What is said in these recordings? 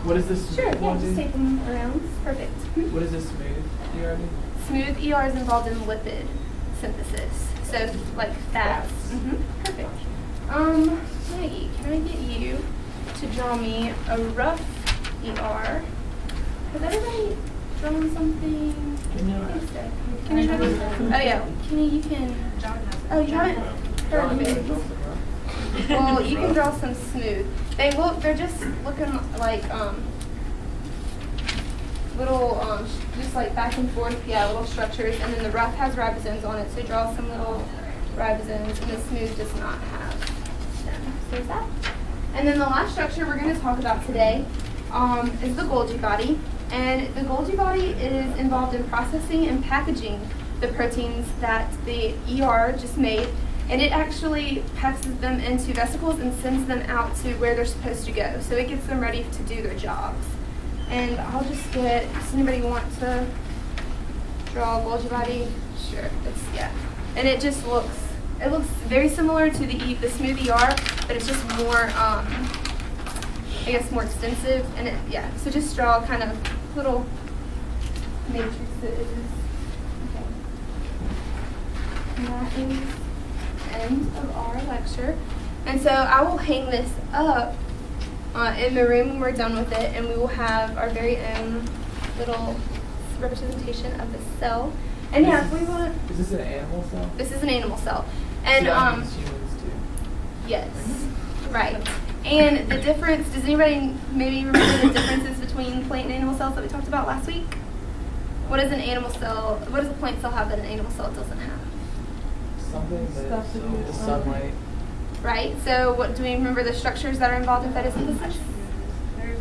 What is this? Sure, yeah, just take them around. Perfect. What is this smooth ER? Smooth ER is involved in lipid synthesis, so like fats. Perfect. Maggie, can I get you to draw me a rough ER? Has everybody drawn something? Can you draw me? Oh yeah, you can. Oh, you haven't? Perfect. Well, you can draw some smooth. They're just looking like little, just like back and forth, yeah, little structures. And then the rough has ribosomes on it, so draw some little ribosomes, and the smooth does not have them. So there's that. And then the last structure we're going to talk about today is the Golgi body. And the Golgi body is involved in processing and packaging the proteins that the ER just made. And it actually passes them into vesicles and sends them out to where they're supposed to go. So it gets them ready to do their jobs. And I'll just get, does anybody want to draw a Golgi body? Sure, yeah. And it just looks very similar to the smooth ER, but it's just more, I guess more extensive. And yeah, so just draw kind of little matrices. Okay. And that is end of our lecture. And so I will hang this up in the room when we're done with it, and we will have our very own little representation of the cell. And yeah, if we want. Is this an animal cell? This is an animal cell. And so that means humans too. Yes. Right. And the difference, does anybody maybe remember the differences between plant and animal cells that we talked about last week? What does an animal cell, what does a plant cell have that an animal cell doesn't have? Something that the sunlight. Right. So what do we remember the structures that are involved in photosynthesis? There's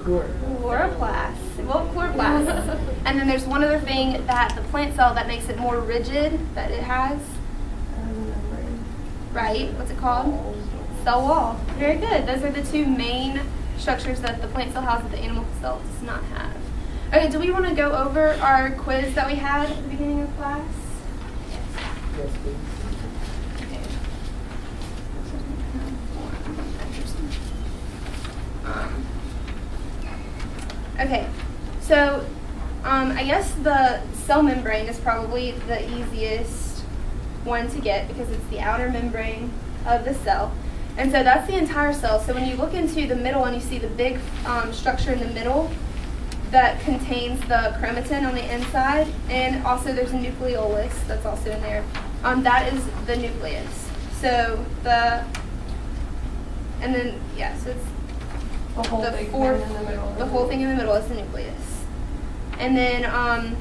Chloroplasts. Well, chloroplasts. And then there's one other thing that the plant cell that makes it more rigid that it has. Right. What's it called? Cell wall. Very good. Those are the two main structures that the plant cell has that the animal cell does not have. Okay, do we want to go over our quiz that we had at the beginning of class? Yes, please. Okay, so I guess the cell membrane is probably the easiest one to get because it's the outer membrane of the cell. And so that's the entire cell. So when you look into the middle and you see the big structure in the middle that contains the chromatin on the inside, and also there's a nucleolus that's also in there, that is the nucleus. So and then, yeah, so it's the whole thing in the middle. The whole thing in the middle is the nucleus. And then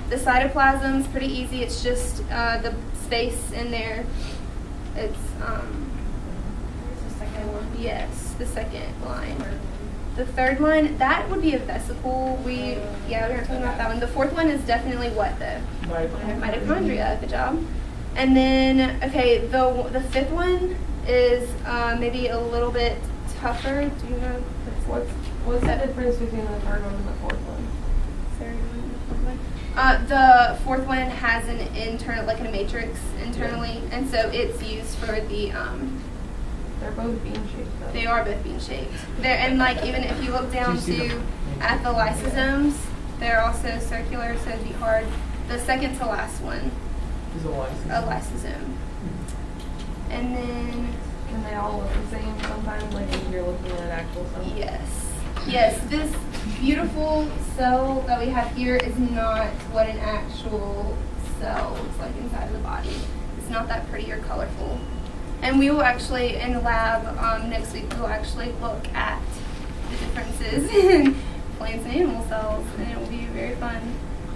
the cytoplasm is pretty easy. It's just the space in there. It's the second one. Yes, the second line. The third line, that would be a vesicle. We were talking about that one. The fourth one is definitely what though? Mitochondria. Good job. And then, okay, the fifth one is maybe a little bit tougher. Do you know the fourth? What's the difference between the third one and the fourth one? The fourth one has an internal, like a matrix internally, and so it's used for the. They're both bean shaped though. They are both bean shaped. And like even if you look down at the lysosomes, they're also circular, so it'd be hard. The second to last one is a lysosome. And then. And they all look the same sometimes, like if you're looking at an actual cell? Yes, this beautiful cell that we have here is not what an actual cell looks like inside of the body. It's not that pretty or colorful. And we will actually, in the lab next week, we will actually look at the differences in plants and animal cells, and it will be very fun.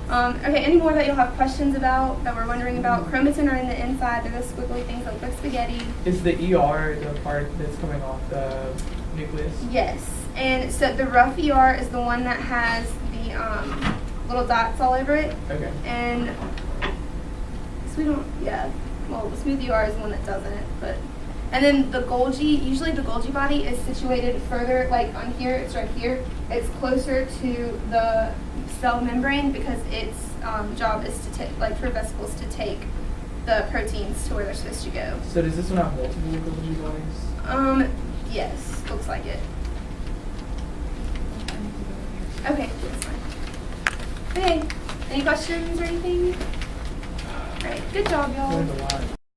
Okay, any more that you'll have questions about, that we're wondering about? Chromatin are in the inside. They're the squiggly things that look like spaghetti. Is the ER the part that's coming off the nucleus? Yes. And so the rough ER is the one that has the little dots all over it. Okay. And so we don't, well, the smooth ER is the one that doesn't, but. And then the Golgi, usually the Golgi body is situated further, like on here, it's right here. It's closer to the cell membrane because its job is to take, like for vesicles to take the proteins to where they're supposed to go. So does this one have multiple Golgi bodies? Yes, looks like it. Okay, that's fine. Okay, any questions or anything? Alright, good job, y'all. Learned a lot.